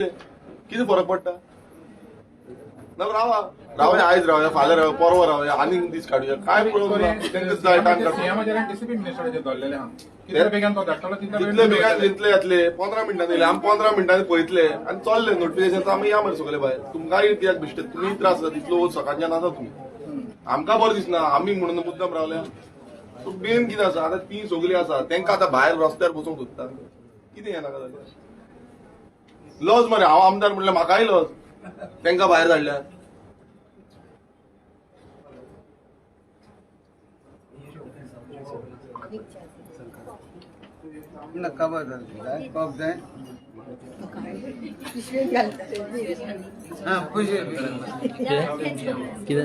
किती फरक पडटा ना रावा रावया आयज रावया फाल्यां रावया परवा रावया आनीक दीस काडुया काय प्रॉब्लेम ना तेंका जाय टाइम काडून डीसीपी मिनिस्टराचेर धरलेले हा कितले बेगीन तो धाडटलो तितले बेगान जितले येतले 15 मिनिटांनी येयले आमी 15 मिनिटांनी पळयतले आनी चल्ले नोटिफिकेशन आमी या मरे सगळे भायर तुमकां कित्याक बिश्टे तुमी त्रास जाता तितलो सकाळच्यान आसा तुमी आमकां बरें दिसना आमी म्हणून मुद्दम रावल्या सो मेन कितें आसा आतां ती सगळीं आसा तेंकां आतां भायर रस्त्यार बसूंक सोदता कितें हें नाका जालें लॉज मरे हांव आमदार म्हणल्यार म्हाकाय लॉज तेंकां भायर धाडल्यात कब कब जाए हाँ खुश किती